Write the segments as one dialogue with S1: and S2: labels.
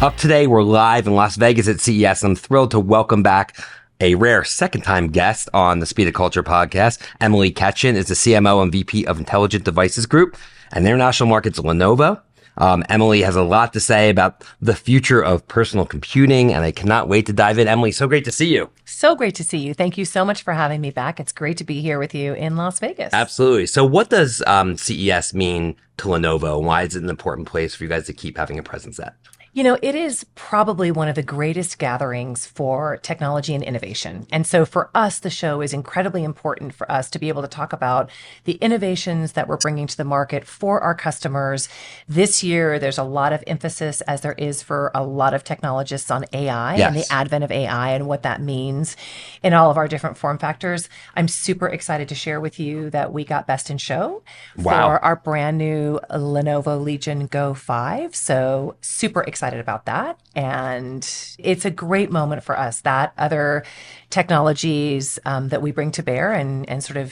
S1: Up today, we're live in Las Vegas at CES, and I'm thrilled to welcome back a rare second-time guest on the Speed of Culture podcast. Emily Ketchen is the CMO and VP of Intelligent Devices Group and International Markets Lenovo. Emily has a lot to say about the future of personal computing, and I cannot wait to dive in. Emily, so great to see you.
S2: So great to see you. Thank you so much for having me back. It's great to be here with you in Las Vegas.
S1: Absolutely. So what does CES mean to Lenovo, and why is it an important place for you guys to keep having a presence at?
S2: You know, it is probably one of the greatest gatherings for technology and innovation. And so for us, the show is incredibly important for us to be able to talk about the innovations that we're bringing to the market for our customers. This year, there's a lot of emphasis, as there is for a lot of technologists, on AI and the advent of AI and what that means in all of our different form factors. I'm super excited to share with you that we got Best in Show for our brand new Lenovo Legion Go 5. So super excited about that. And it's a great moment for us that other technologies that we bring to bear and sort of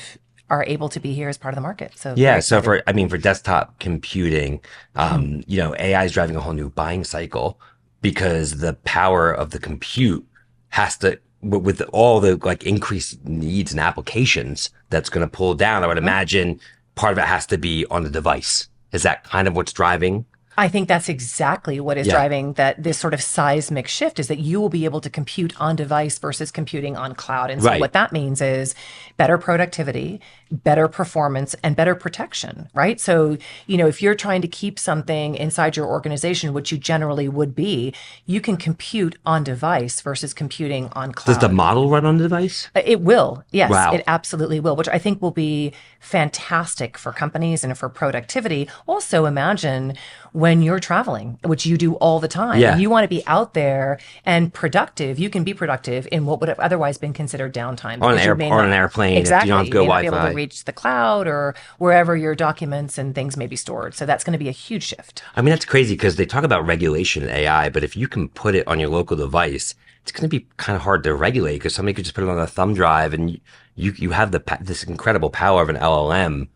S2: are able to be here as part of the market. So
S1: yeah, so for desktop computing, you know, AI is driving a whole new buying cycle because the power of the compute has to, with all the like increased needs and applications that's going to pull down, I would imagine part of it has to be on the device. Is that kind of what's driving?
S2: I think that's exactly what is driving this sort of seismic shift, is that you will be able to compute on device versus computing on cloud. And so what that means is better productivity, better performance, and better protection, right? So, you know, if you're trying to keep something inside your organization, which you generally would be, you can compute on device versus computing on cloud.
S1: Does the model run on the device?
S2: It will. Yes,
S1: Wow.
S2: It absolutely will, which I think will be fantastic for companies and for productivity. Also, imagine when you're traveling, which you do all the time, and you want to be out there and productive. You can be productive in what would have otherwise been considered downtime.
S1: On an airplane,
S2: exactly.
S1: if you don't have to go Wi-Fi.
S2: You may not be able to reach the cloud or wherever your documents and things may be stored. So that's going to be a huge shift.
S1: I mean, that's crazy because they talk about regulation in AI, but if you can put it on your local device, it's going to be kind of hard to regulate because somebody could just put it on a thumb drive and you have this incredible power of an LLM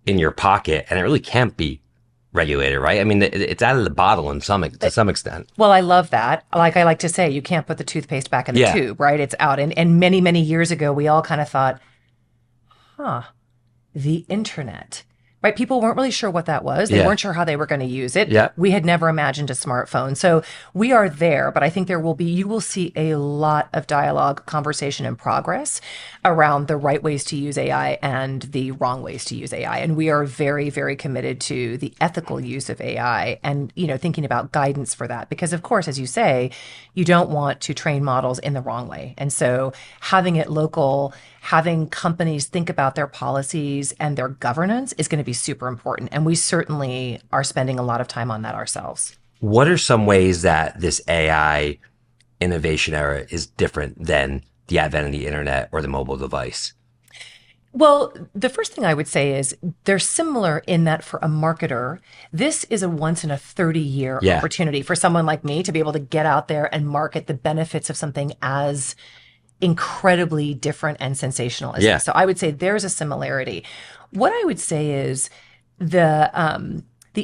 S1: in your pocket, and it really can't be regulated, right? I mean, it's out of the bottle to some extent.
S2: Well, I love that. Like I like to say, you can't put the toothpaste back in the tube, right? It's out. And many, many years ago, we all kind of thought, the internet, right? People weren't really sure what that was. They weren't sure how they were going to use it. We had never imagined a smartphone. So we are there, but I think you will see a lot of dialogue, conversation, and progress around the right ways to use AI and the wrong ways to use AI. And we are very, very committed to the ethical use of AI and, you know, thinking about guidance for that. Because of course, as you say, you don't want to train models in the wrong way. And so having it local, having companies think about their policies and their governance is going to be super important. And we certainly are spending a lot of time on that ourselves.
S1: What are some ways that this AI innovation era is different than the advent of the internet or the mobile device?
S2: Well, the first thing I would say is they're similar in that for a marketer, this is a once in a 30-year opportunity for someone like me to be able to get out there and market the benefits of something as incredibly different and sensational as this. So I would say there's a similarity. What I would say is the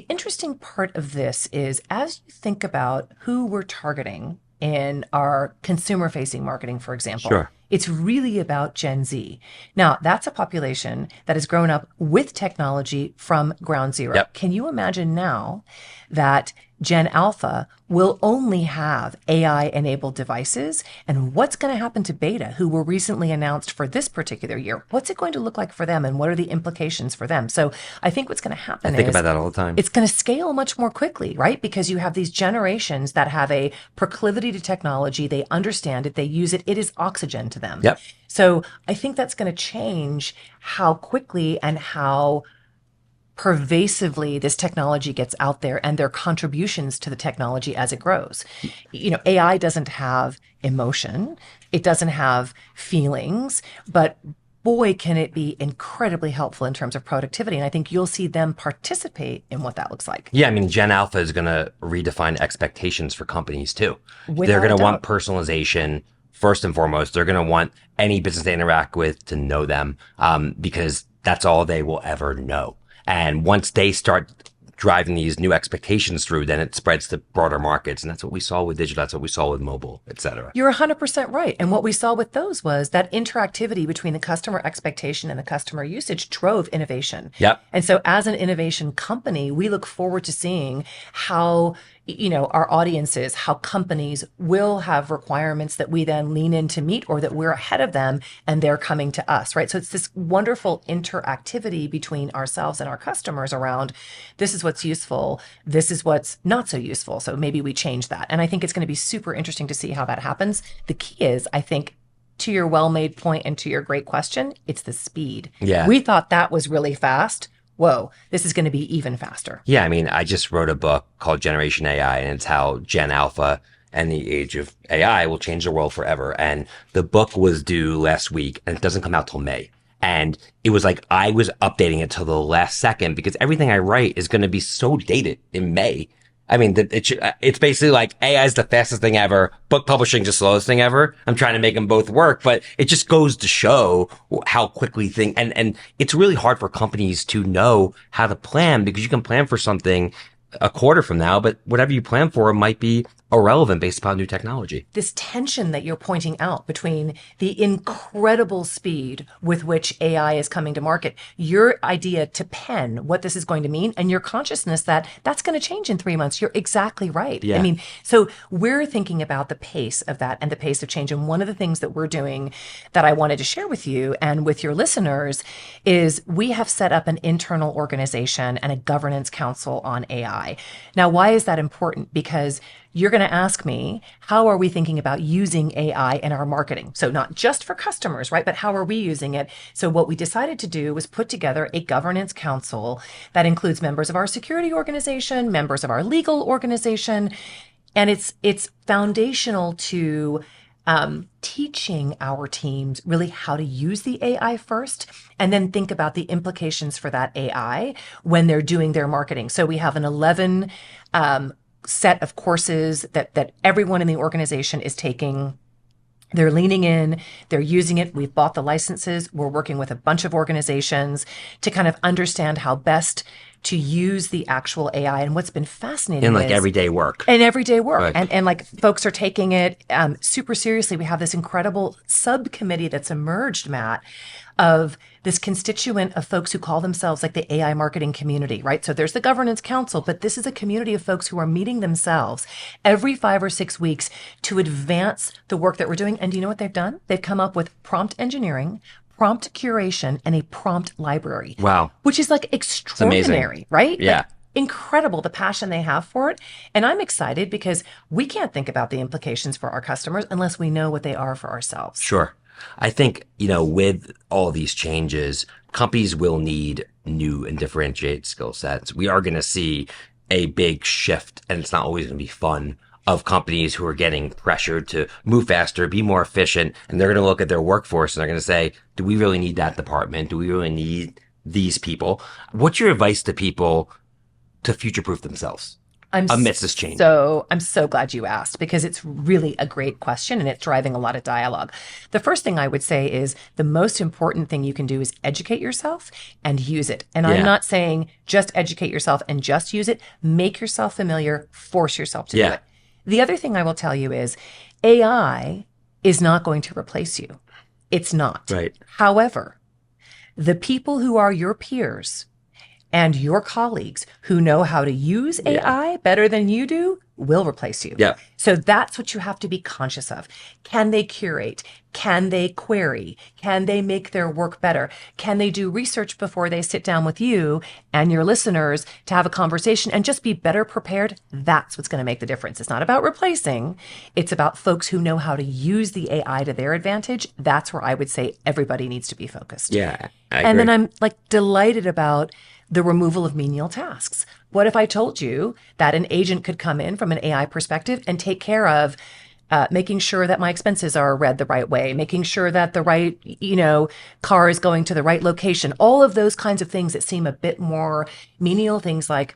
S2: interesting part of this is, as you think about who we're targeting in our consumer-facing marketing, for example, it's really about Gen Z. Now, that's a population that has grown up with technology from ground zero. Can you imagine now that Gen Alpha will only have AI-enabled devices? And what's going to happen to Beta, who were recently announced for this particular year? What's it going to look like for them, and what are the implications for them? So I think what's going to happen is,
S1: I think about that all the time.
S2: It's going to scale much more quickly, right? Because you have these generations that have a proclivity to technology. They understand it. They use it. It is oxygen to them. So I think that's going to change how quickly and how pervasively this technology gets out there and their contributions to the technology as it grows. You know, AI doesn't have emotion. It doesn't have feelings, but boy, can it be incredibly helpful in terms of productivity. And I think you'll see them participate in what that looks like.
S1: Yeah, I mean, Gen Alpha is going to redefine expectations for companies too.
S2: Without
S1: They're going
S2: a
S1: to want
S2: doubt.
S1: personalization first and foremost. They're going to want any business they interact with to know them, because that's all they will ever know. And once they start driving these new expectations through, then it spreads to broader markets. And that's what we saw with digital. That's what we saw with mobile, et cetera.
S2: You're 100% right. And what we saw with those was that interactivity between the customer expectation and the customer usage drove innovation.
S1: Yep.
S2: And so as an innovation company, we look forward to seeing how our audiences, how companies will have requirements that we then lean in to meet, or that we're ahead of them and they're coming to us, right? So it's this wonderful interactivity between ourselves and our customers around, this is what's useful, this is what's not so useful. So maybe we change that. And I think it's going to be super interesting to see how that happens. The key is, I think, to your well-made point and to your great question, it's the speed.
S1: Yeah.
S2: We thought that was really fast. Whoa, this is going to be even faster.
S1: Yeah, I mean, I just wrote a book called Generation AI, and it's how Gen Alpha and the age of AI will change the world forever. And the book was due last week, and it doesn't come out till May. And it was like I was updating it till the last second because everything I write is going to be so dated in May. I mean, it's basically like AI is the fastest thing ever. Book publishing just the slowest thing ever. I'm trying to make them both work, but it just goes to show how quickly and it's really hard for companies to know how to plan, because you can plan for something a quarter from now, but whatever you plan for might be irrelevant based upon new technology.
S2: This tension that you're pointing out between the incredible speed with which AI is coming to market, your idea to pen what this is going to mean, and your consciousness that that's going to change in 3 months. You're exactly right.
S1: Yeah.
S2: I mean, so we're thinking about the pace of that and the pace of change. And one of the things that we're doing that I wanted to share with you and with your listeners is we have set up an internal organization and a governance council on AI. Now, why is that important? Because you're going to ask me, how are we thinking about using AI in our marketing? So not just for customers, right? But how are we using it? So what we decided to do was put together a governance council that includes members of our security organization, members of our legal organization. And it's foundational to teaching our teams really how to use the AI first, and then think about the implications for that AI when they're doing their marketing. So we have an 11 set of courses that everyone in the organization is taking. They're leaning in, they're using it. We've bought the licenses. We're working with a bunch of organizations to kind of understand how best to use the actual AI. And what's been fascinating
S1: in like everyday work.
S2: And everyday work.
S1: Right.
S2: And like folks are taking it super seriously. We have this incredible subcommittee that's emerged, Matt, of this constituent of folks who call themselves like the AI marketing community, right? So there's the governance council, but this is a community of folks who are meeting themselves every 5 or 6 weeks to advance the work that we're doing. And do you know what they've done? They've come up with prompt engineering, prompt curation, and a prompt library.
S1: Wow.
S2: Which is like extraordinary, right?
S1: Yeah.
S2: Like, incredible, the passion they have for it. And I'm excited because we can't think about the implications for our customers unless we know what they are for ourselves.
S1: Sure. I think, with all these changes, companies will need new and differentiated skill sets. We are going to see a big shift, and it's not always going to be fun, of companies who are getting pressured to move faster, be more efficient, and they're going to look at their workforce and they're going to say, do we really need that department? Do we really need these people? What's your advice to people to future-proof themselves amidst this change?
S2: I'm so glad you asked, because it's really a great question and it's driving a lot of dialogue. The first thing I would say is the most important thing you can do is educate yourself and use it. And I'm not saying just educate yourself and just use it. Make yourself familiar, force yourself to do it. The other thing I will tell you is AI is not going to replace you. It's not.
S1: Right.
S2: However, the people who are your peers and your colleagues who know how to use AI better than you do will replace you.
S1: Yeah.
S2: So that's what you have to be conscious of. Can they curate? Can they query? Can they make their work better? Can they do research before they sit down with you and your listeners to have a conversation and just be better prepared? That's what's going to make the difference. It's not about replacing. It's about folks who know how to use the AI to their advantage. That's where I would say everybody needs to be focused.
S1: Yeah.
S2: And then I'm like delighted about the removal of menial tasks. What if I told you that an agent could come in from an AI perspective and take care of making sure that my expenses are read the right way, making sure that the right, car is going to the right location, all of those kinds of things that seem a bit more menial, things like,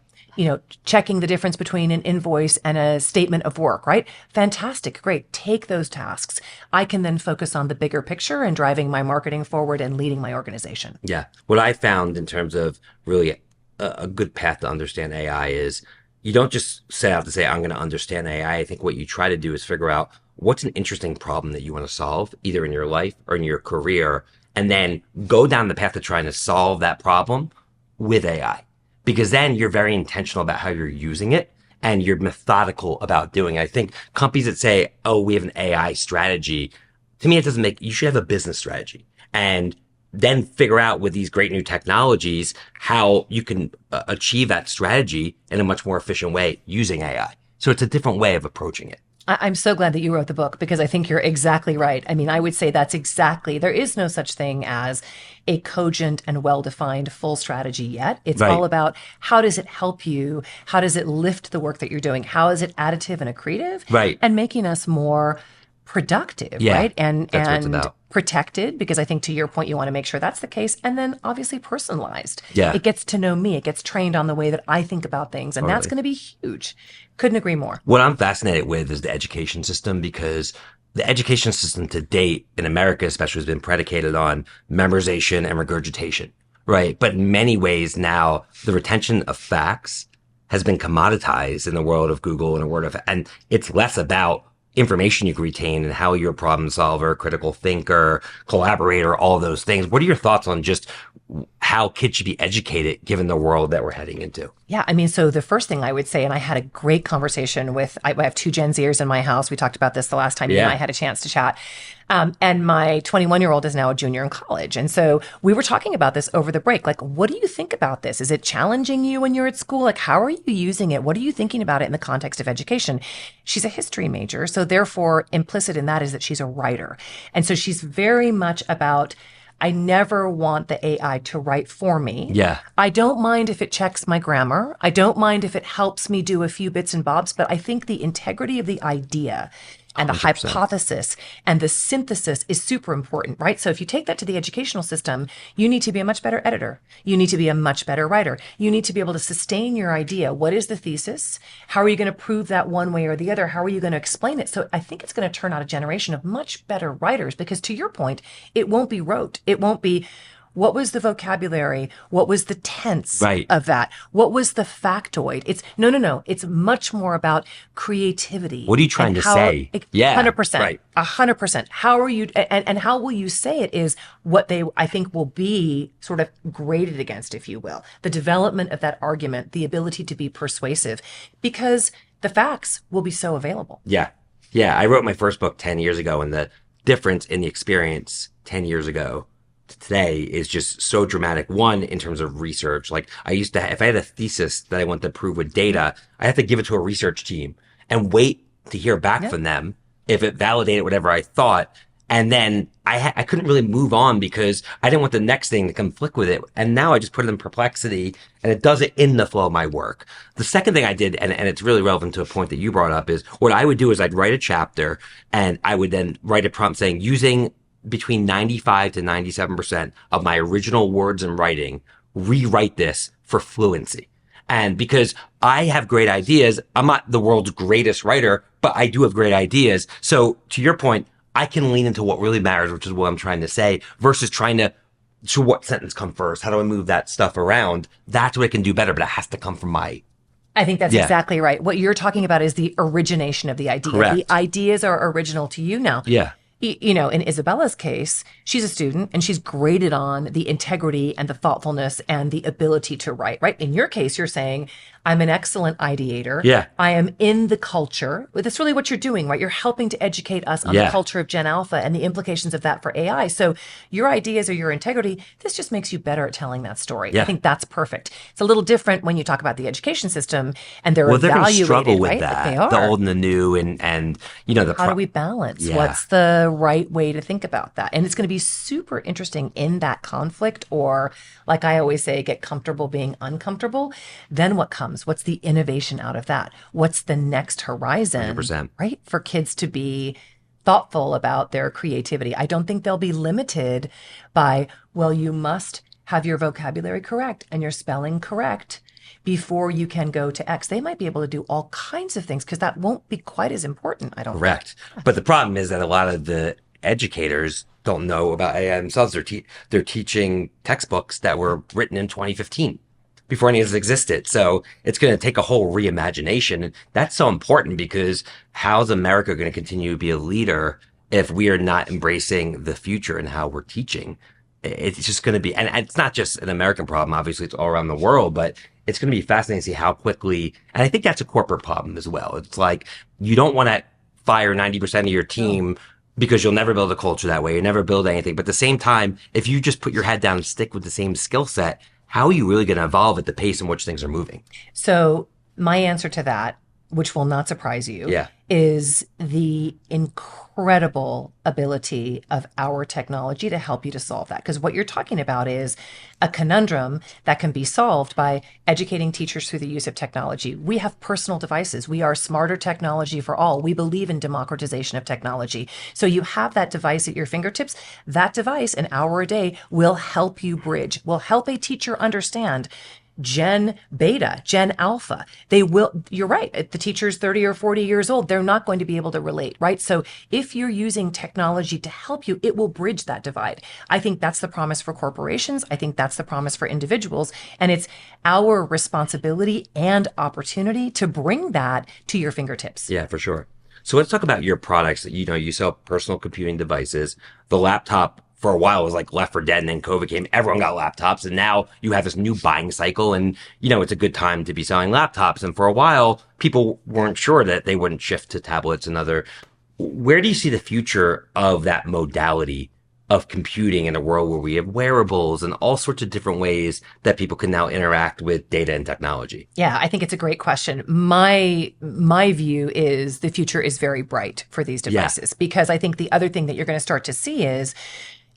S2: checking the difference between an invoice and a statement of work, right? Fantastic. Great. Take those tasks. I can then focus on the bigger picture and driving my marketing forward and leading my organization.
S1: Yeah. What I found in terms of really a good path to understand AI is you don't just set out to say, I'm going to understand AI. I think what you try to do is figure out what's an interesting problem that you want to solve, either in your life or in your career, and then go down the path of trying to solve that problem with AI. Because then you're very intentional about how you're using it and you're methodical about doing it. I think companies that say, oh, we have an AI strategy, to me, it doesn't make, you should have a business strategy. And then figure out with these great new technologies how you can achieve that strategy in a much more efficient way using AI. So it's a different way of approaching it.
S2: I'm so glad that you wrote the book because I think you're exactly right. I mean, I would say that's exactly, there is no such thing as a cogent and well-defined full strategy yet. It's
S1: Right.
S2: all about how does it help you? How does it lift the work that you're doing? How is it additive and accretive?
S1: Right.
S2: And making us more productive,
S1: Yeah,
S2: right? And
S1: that's what it's about.
S2: protected, because I think to your point, you want to make sure that's the case. And then obviously personalized.
S1: Yeah.
S2: It gets to know me. It gets trained on the way that I think about things. And that's
S1: Totally.
S2: going to be huge. Couldn't agree more.
S1: What I'm fascinated with is the education system, because the education system to date in America, especially, has been predicated on memorization and regurgitation, right? But in many ways now, the retention of facts has been commoditized in the world of Google and a world of, and it's less about information you can retain and how you're a problem solver, critical thinker, collaborator, all those things. What are your thoughts on just how kids should be educated given the world that we're heading into?
S2: Yeah, I mean, so the first thing I would say, and I had a great conversation with, I have two Gen Zers in my house. We talked about this the last time you and I had a chance to chat. And my 21-year-old is now a junior in college. And so we were talking about this over the break. Like, what do you think about this? Is it challenging you when you're at school? Like, how are you using it? What are you thinking about it in the context of education? She's a history major. So therefore, implicit in that is that she's a writer. And so she's very much about, I never want the AI to write for me.
S1: Yeah.
S2: I don't mind if it checks my grammar. I don't mind if it helps me do a few bits and bobs, but I think the integrity of the idea and the
S1: 100%.
S2: hypothesis and the synthesis is super important, right? So if you take that to the educational system, you need to be a much better editor. You need to be a much better writer. You need to be able to sustain your idea. What is the thesis? How are you going to prove that one way or the other? How are you going to explain it? So I think it's going to turn out a generation of much better writers, because to your point, it won't be rote. It won't be, what was the vocabulary? What was the tense
S1: Right.
S2: of that? What was the factoid? It's no. It's much more about creativity.
S1: What are you trying
S2: and
S1: to
S2: how-
S1: say? Yeah,
S2: 100%.
S1: right.
S2: 100%. How are you, and how will you say it is what they, I think, will be sort of graded against, if you will. The development of that argument, the ability to be persuasive, because the facts will be so available.
S1: Yeah. Yeah. I wrote my first book 10 years ago, and the difference in the experience 10 years ago to today is just so dramatic. One, in terms of research, like I used to, if I had a thesis that I wanted to prove with data, I had to give it to a research team and wait to hear back from them if it validated whatever I thought. And then I couldn't really move on because I didn't want the next thing to conflict with it. And now I just put it in Perplexity and it does it in the flow of my work. The second thing I did, and it's really relevant to a point that you brought up, is what I would do is I'd write a chapter and I would then write a prompt saying, using between 95 to 97% of my original words and writing, rewrite this for fluency. And because I have great ideas, I'm not the world's greatest writer, but I do have great ideas. So to your point, I can lean into what really matters, which is what I'm trying to say, versus trying to what sentence come first? How do I move that stuff around? That's what I can do better, but it has to come from my.
S2: I think that's exactly right. What you're talking about is the origination of the idea.
S1: Correct.
S2: The ideas are original to you now.
S1: Yeah.
S2: You know, in Isabella's case, she's a student and she's graded on the integrity and the thoughtfulness and the ability to write, right? In your case, you're saying, I'm an excellent ideator.
S1: Yeah.
S2: I am in the culture. That's really what you're doing, right? You're helping to educate us on the culture of Gen Alpha and the implications of that for AI. So your ideas or your integrity, this just makes you better at telling that story.
S1: Yeah.
S2: I think that's perfect. It's a little different when you talk about the education system and they're
S1: Well, they're going to
S2: evaluated,
S1: struggle with
S2: right?
S1: that,
S2: They are.
S1: the old and the new, and you know,
S2: How do we balance?
S1: Yeah.
S2: What's the right way to think about that? And it's going to be super interesting in that conflict, or like I always say, get comfortable being uncomfortable. Then what comes? What's the innovation out of that? What's the next horizon,
S1: 100%.
S2: right? For kids to be thoughtful about their creativity. I don't think they'll be limited by, well, you must have your vocabulary correct and your spelling correct before you can go to X. They might be able to do all kinds of things because that won't be quite as important, I don't
S1: Correct. But the problem is that a lot of the educators don't know about AI themselves. They're teaching textbooks that were written in 2015. before any of this existed. So it's going to take a whole reimagination. And that's so important because how's America going to continue to be a leader if we are not embracing the future and how we're teaching? It's just going to be, and it's not just an American problem. Obviously, it's all around the world, but it's going to be fascinating to see how quickly, and I think that's a corporate problem as well. It's like, you don't want to fire 90% of your team because you'll never build a culture that way. You never build anything. But at the same time, if you just put your head down and stick with the same skill set, how are you really going to evolve at the pace in which things are moving?
S2: So my answer to that, which will not surprise you, is the incredible ability of our technology to help you to solve that. Because what you're talking about is a conundrum that can be solved by educating teachers through the use of technology. We have personal devices. We are smarter technology for all. We believe in democratization of technology. So you have that device at your fingertips. That device, an hour a day, will help you bridge, will help a teacher understand Gen Beta, Gen Alpha. They will, you're right. The teacher's 30 or 40 years old. They're not going to be able to relate, right? So if you're using technology to help you, it will bridge that divide. I think that's the promise for corporations. I think that's the promise for individuals. And it's our responsibility and opportunity to bring that to your fingertips.
S1: Yeah, for sure. So let's talk about your products. You sell personal computing devices. The laptop for a while was like left for dead, and then COVID came, everyone got laptops, and now you have this new buying cycle, and it's a good time to be selling laptops. And for a while, people weren't sure that they wouldn't shift to tablets and other. Where do you see the future of that modality of computing in a world where we have wearables and all sorts of different ways that people can now interact with data and technology?
S2: Yeah, I think it's a great question. My view is the future is very bright for these devices, because I think the other thing that you're going to start to see is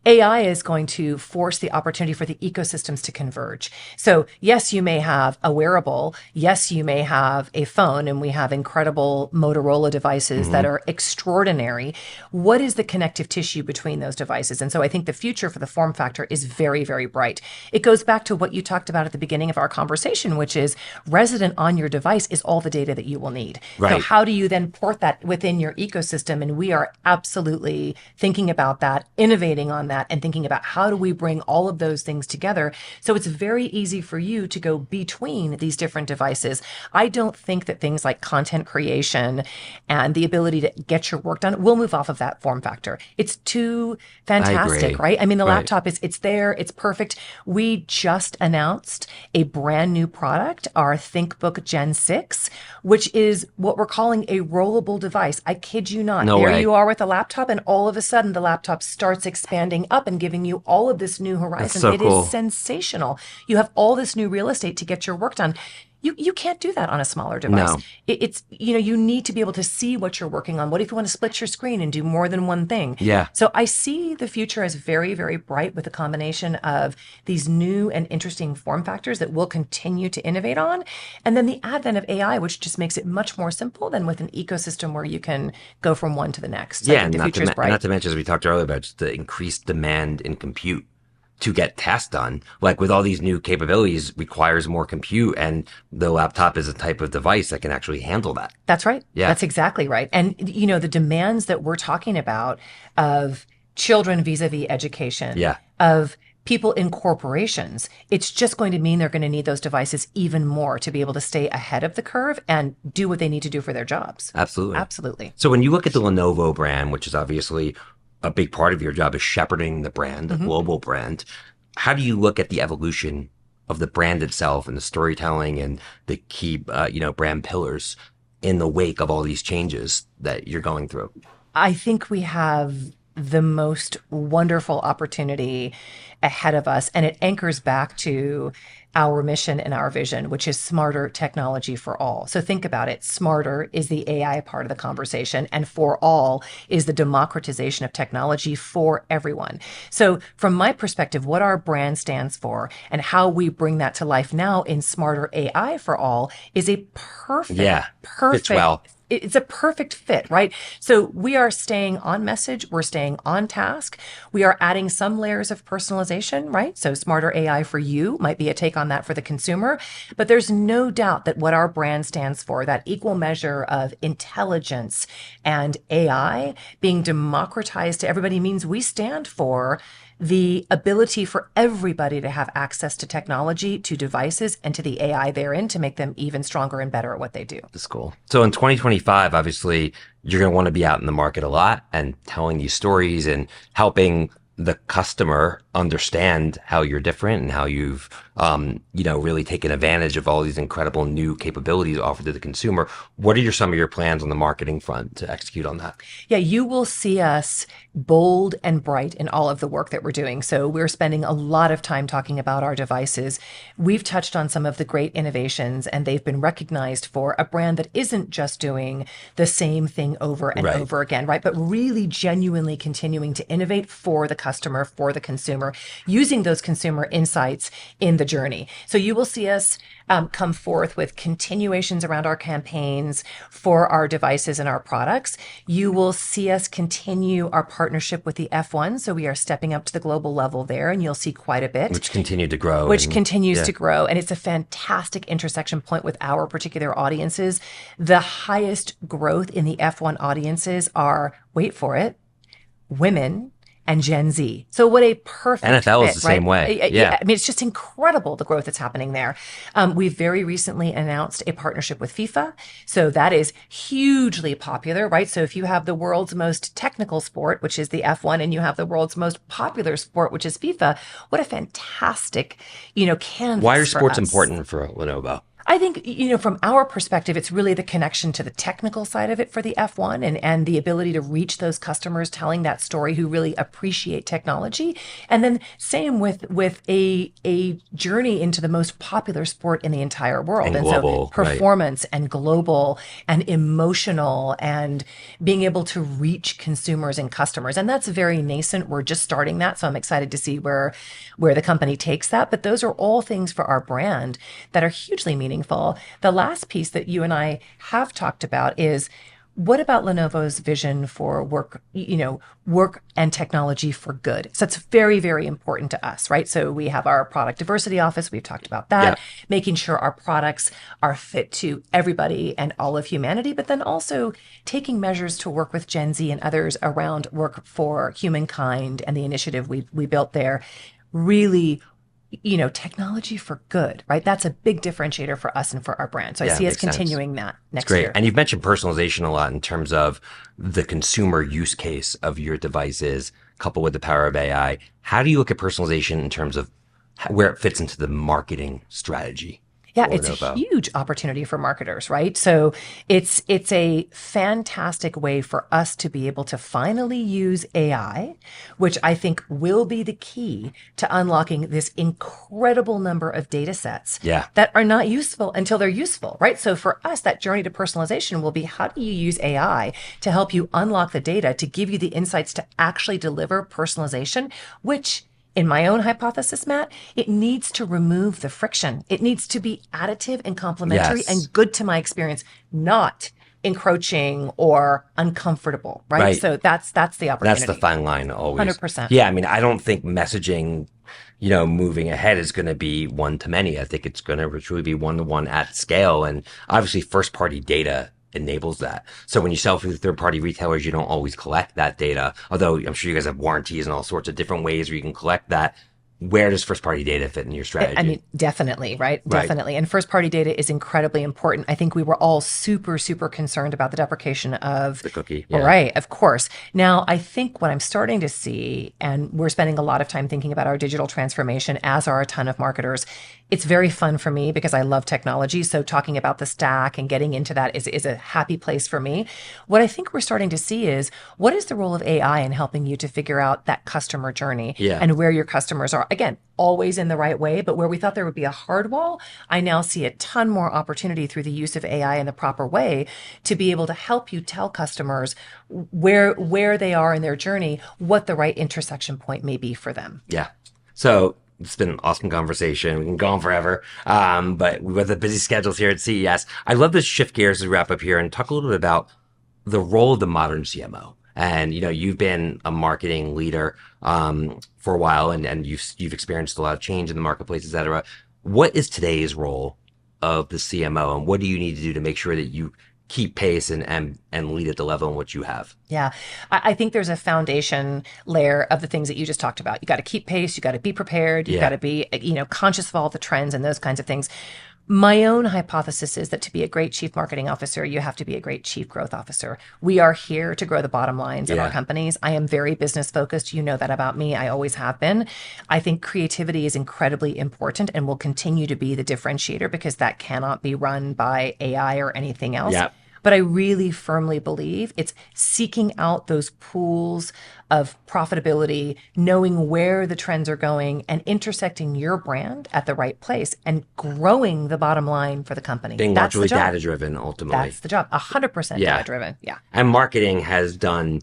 S2: AI is going to force the opportunity for the ecosystems to converge. So yes, you may have a wearable. Yes, you may have a phone, and we have incredible Motorola devices that are extraordinary. What is the connective tissue between those devices? And so I think the future for the form factor is very, very bright. It goes back to what you talked about at the beginning of our conversation, which is resident on your device is all the data that you will need.
S1: Right.
S2: So how do you then port that within your ecosystem? And we are absolutely thinking about that, innovating on that, and thinking about how do we bring all of those things together so it's very easy for you to go between these different devices. I don't think that things like content creation and the ability to get your work done will move off of that form factor. It's too fantastic, right? I mean, the laptop it's there, it's perfect. We just announced a brand new product, our ThinkBook Gen 6, which is what we're calling a rollable device. I kid you not.
S1: No
S2: there
S1: way.
S2: You are with a laptop, and all of a sudden the laptop starts expanding up and giving you all of this new horizon.
S1: That's so cool.
S2: Is sensational. You have all this new real estate to get your work done. You can't do that on a smaller device.
S1: No.
S2: It's you need to be able to see what you're working on. What if you want to split your screen and do more than one thing?
S1: Yeah.
S2: So I see the future as very, very bright with a combination of these new and interesting form factors that we'll continue to innovate on. And then the advent of AI, which just makes it much more simple than with an ecosystem where you can go from one to the next. So
S1: Yeah,
S2: I think the future is bright.
S1: not to mention, as we talked earlier about, just the increased demand in compute to get tasks done. Like with all these new capabilities requires more compute, and the laptop is a type of device that can actually handle that.
S2: That's right.
S1: Yeah.
S2: That's exactly right. And, the demands that we're talking about of children vis-a-vis education, of people in corporations, it's just going to mean they're going to need those devices even more to be able to stay ahead of the curve and do what they need to do for their jobs.
S1: Absolutely.
S2: Absolutely.
S1: So when you look at the Lenovo brand, which is obviously a big part of your job is shepherding the brand, the global brand. How do you look at the evolution of the brand itself and the storytelling and the key, brand pillars in the wake of all these changes that you're going through?
S2: I think we have the most wonderful opportunity ahead of us, and it anchors back to our mission and our vision, which is smarter technology for all. So think about it. Smarter is the AI part of the conversation, and for all is the democratization of technology for everyone. So from my perspective, what our brand stands for and how we bring that to life now in smarter AI for all is a perfect,
S1: fits well.
S2: It's a perfect fit, right? So we are staying on message. We're staying on task. We are adding some layers of personalization, right? So smarter AI for you might be a take on that for the consumer. But there's no doubt that what our brand stands for, that equal measure of intelligence and AI being democratized to everybody, means we stand for the ability for everybody to have access to technology, to devices, and to the AI therein to make them even stronger and better at what they do.
S1: That's cool. So in 2025, obviously, you're going to want to be out in the market a lot and telling these stories and helping the customer understand how you're different and how you've, really taken advantage of all these incredible new capabilities offered to the consumer. What are some of your plans on the marketing front to execute on that?
S2: Yeah, you will see us bold and bright in all of the work that we're doing. So we're spending a lot of time talking about our devices. We've touched on some of the great innovations, and they've been recognized for a brand that isn't just doing the same thing over and over again, right? But really genuinely continuing to innovate for the customer, for the consumer, using those consumer insights in the journey. So you will see us come forth with continuations around our campaigns for our devices and our products. You will see us continue our partnership with the F1. So we are stepping up to the global level there, and you'll see quite a bit.
S1: Which continued to grow.
S2: Which continues to grow. And it's a fantastic intersection point with our particular audiences. The highest growth in the F1 audiences are, wait for it, women and Gen Z. So what a perfect
S1: NFL
S2: fit,
S1: is the same way.
S2: Yeah. I mean, it's just incredible, the growth that's happening there. We've very recently announced a partnership with FIFA. So that is hugely popular, right? So if you have the world's most technical sport, which is the F1, and you have the world's most popular sport, which is FIFA, what a fantastic, canvas.
S1: Why are sports important for Lenovo?
S2: I think, from our perspective, it's really the connection to the technical side of it for the F1 and the ability to reach those customers telling that story who really appreciate technology. And then same with a journey into the most popular sport in the entire world.
S1: And global,
S2: so performance and global and emotional and being able to reach consumers and customers. And that's very nascent. We're just starting that. So I'm excited to see where the company takes that. But those are all things for our brand that are hugely meaningful. The last piece that you and I have talked about is, what about Lenovo's vision for work and technology for good? So it's very, very important to us, right? So we have our product diversity office. We've talked about that, making sure our products are fit to everybody and all of humanity, but then also taking measures to work with Gen Z and others around work for humankind and the initiative we built there. Really, technology for good, right? That's a big differentiator for us and for our brand. So I see us continuing that next year.
S1: And you've mentioned personalization a lot in terms of the consumer use case of your devices coupled with the power of AI. How do you look at personalization in terms of where it fits into the marketing strategy?
S2: Yeah, it's a huge opportunity for marketers, right? So it's a fantastic way for us to be able to finally use AI, which I think will be the key to unlocking this incredible number of data sets that are not useful until they're useful, right? So for us, that journey to personalization will be, how do you use AI to help you unlock the data to give you the insights to actually deliver personalization, which, in my own hypothesis, Matt, it needs to remove the friction. It needs to be additive and complementary and good to my experience, not encroaching or uncomfortable, right? So that's the opportunity.
S1: That's the fine line always.
S2: 100%.
S1: Yeah, I mean, I don't think messaging, moving ahead is going to be one to many. I think it's going to truly be one-to-one at scale. And obviously first-party data enables that. So when you sell through third-party retailers, you don't always collect that data. Although I'm sure you guys have warranties and all sorts of different ways where you can collect that. Where does first-party data fit in your strategy?
S2: I mean, definitely, right? Definitely. And first-party data is incredibly important. I think we were all super, super concerned about the deprecation of
S1: the cookie.
S2: Right, of course. Now, I think what I'm starting to see, and we're spending a lot of time thinking about our digital transformation, as are a ton of marketers. It's very fun for me because I love technology. So talking about the stack and getting into that is a happy place for me. What I think we're starting to see is, what is the role of AI in helping you to figure out that customer journey and where your customers are? Again, always in the right way, but where we thought there would be a hard wall, I now see a ton more opportunity through the use of AI in the proper way to be able to help you tell customers where they are in their journey, what the right intersection point may be for them.
S1: Yeah. So it's been an awesome conversation. We can go on forever. But with the busy schedules here at CES, I'd love to shift gears to wrap up here and talk a little bit about the role of the modern CMO. And, you've been a marketing leader for a while, and you've experienced a lot of change in the marketplace, et cetera. What is today's role of the CMO, and what do you need to do to make sure that you keep pace and lead at the level in which you have.
S2: Yeah. I think there's a foundation layer of the things that you just talked about. You got to keep pace. You got to be prepared. You got to be, conscious of all the trends and those kinds of things. My own hypothesis is that to be a great chief marketing officer, you have to be a great chief growth officer. We are here to grow the bottom lines of our companies. I am very business focused. You know that about me. I always have been. I think creativity is incredibly important and will continue to be the differentiator because that cannot be run by AI or anything else. Yeah. But I really firmly believe it's seeking out those pools of profitability, knowing where the trends are going and intersecting your brand at the right place and growing the bottom line for the company.
S1: Being largely data-driven, ultimately.
S2: That's the job. 100% data-driven. Yeah.
S1: And marketing has done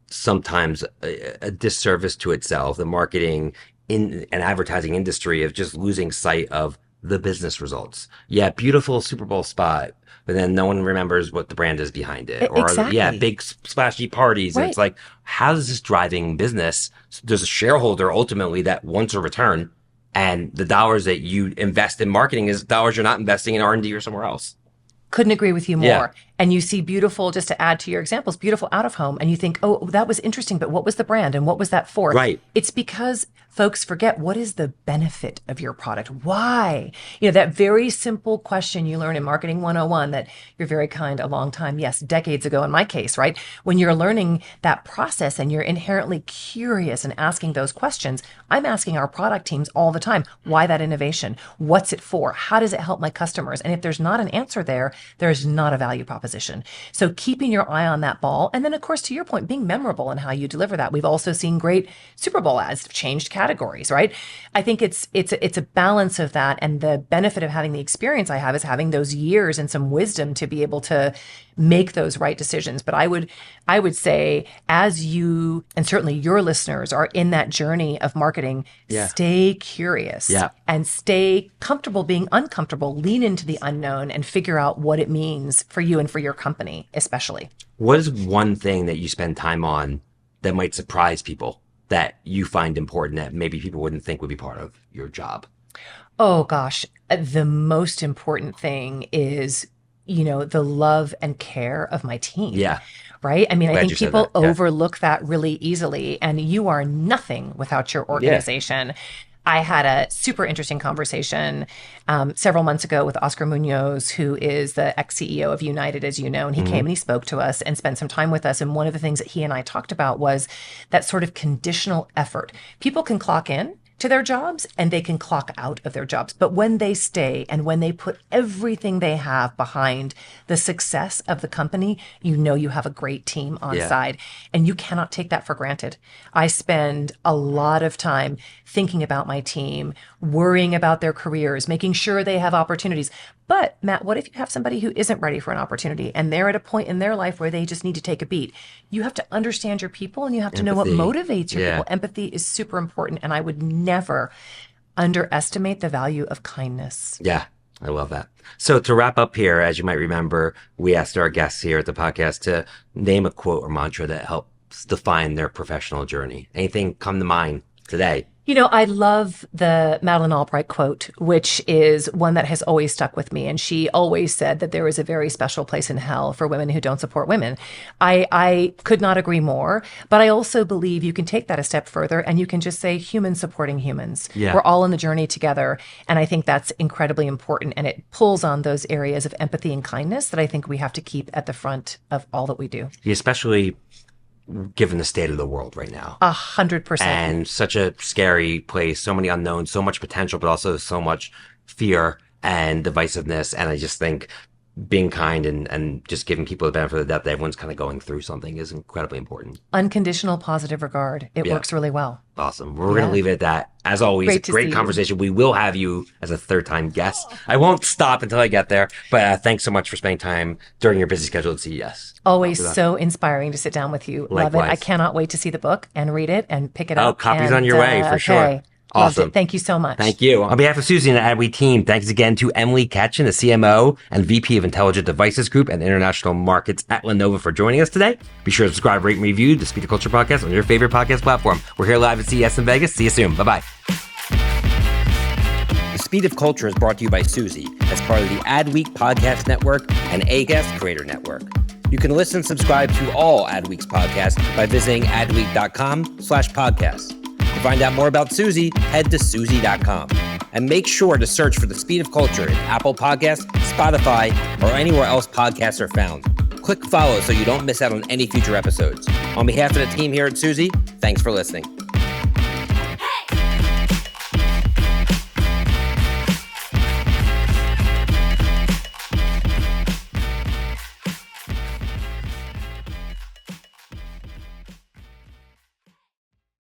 S1: sometimes a disservice to itself. The marketing in an advertising industry of just losing sight of the business results. Yeah, beautiful Super Bowl spot, but then no one remembers what the brand is behind it.
S2: Exactly.
S1: Big splashy parties. Right. And it's like, how is this driving business? There's a shareholder ultimately that wants a return, and the dollars that you invest in marketing is dollars you're not investing in R&D or somewhere else.
S2: Couldn't agree with you more. Yeah. And you see beautiful, just to add to your examples, beautiful out of home, and you think, oh, that was interesting, but what was the brand and what was that for?
S1: Right.
S2: It's because folks forget, what is the benefit of your product? Why? That very simple question you learn in Marketing 101 that you're very kind, a long time, yes, decades ago in my case, right? When you're learning that process and you're inherently curious and asking those questions, I'm asking our product teams all the time, why that innovation? What's it for? How does it help my customers? And if there's not an answer there, there's not a value proposition. So keeping your eye on that ball. And then, of course, to your point, being memorable in how you deliver that. We've also seen great Super Bowl ads that have changed categories, right? I think it's a balance of that. And the benefit of having the experience I have is having those years and some wisdom to be able to make those right decisions. But I would say, as you and certainly your listeners are in that journey of marketing, stay curious and stay comfortable being uncomfortable. Lean into the unknown and figure out what it means for you and for your company, especially.
S1: What is one thing that you spend time on that might surprise people that you find important that maybe people wouldn't think would be part of your job?
S2: Oh, gosh. The most important thing is the love and care of my team.
S1: Yeah.
S2: Right? I mean, I think people overlook that really easily, and you are nothing without your organization. Yeah. I had a super interesting conversation several months ago with Oscar Munoz, who is the ex-CEO of United, as you know, and he came and he spoke to us and spent some time with us. And one of the things that he and I talked about was that sort of conditional effort. People can clock in to their jobs and they can clock out of their jobs. But when they stay and when they put everything they have behind the success of the company, you have a great team on side, and you cannot take that for granted. I spend a lot of time thinking about my team, worrying about their careers, making sure they have opportunities. But Matt, what if you have somebody who isn't ready for an opportunity and they're at a point in their life where they just need to take a beat? You have to understand your people and you have to know what motivates your people. Empathy is super important. And I would never underestimate the value of kindness.
S1: Yeah, I love that. So to wrap up here, as you might remember, we asked our guests here at the podcast to name a quote or mantra that helps define their professional journey. Anything come to mind today?
S2: I love the Madeleine Albright quote, which is one that has always stuck with me. And she always said that there is a very special place in hell for women who don't support women. I could not agree more, but I also believe you can take that a step further and you can just say humans supporting humans. Yeah. We're all in the journey together. And I think that's incredibly important. And it pulls on those areas of empathy and kindness that I think we have to keep at the front of all that we do.
S1: Especially given the state of the world right now.
S2: 100%.
S1: And such a scary place, so many unknowns, so much potential, but also so much fear and divisiveness. And I just think being kind and just giving people the benefit of the doubt that everyone's kind of going through something is incredibly important.
S2: Unconditional positive regard. It works really well.
S1: Awesome. We're going to leave it at that. As always, great conversation. We will have you as a third-time guest. I won't stop until I get there, but thanks so much for spending time during your busy schedule at CES.
S2: Always so inspiring to sit down with you.
S1: Likewise.
S2: Love it. I cannot wait to see the book and read it and pick it up.
S1: Oh, copies on your way for sure. Awesome.
S2: Thank you so much.
S1: Thank you. On behalf of Suzy and the AdWeek team, thanks again to Emily Ketchen, the CMO and VP of Intelligent Devices Group and International Markets at Lenovo for joining us today. Be sure to subscribe, rate, and review the Speed of Culture podcast on your favorite podcast platform. We're here live at CES in Vegas. See you soon. Bye-bye. Speed of Culture is brought to you by Suzy as part of the Adweek Podcast Network and A-Guest Creator Network. You can listen and subscribe to all Adweek's podcasts by visiting adweek.com/podcasts. To find out more about Suzy, head to Suzy.com. And make sure to search for The Speed of Culture in Apple Podcasts, Spotify, or anywhere else podcasts are found. Click follow so you don't miss out on any future episodes. On behalf of the team here at Suzy, thanks for listening.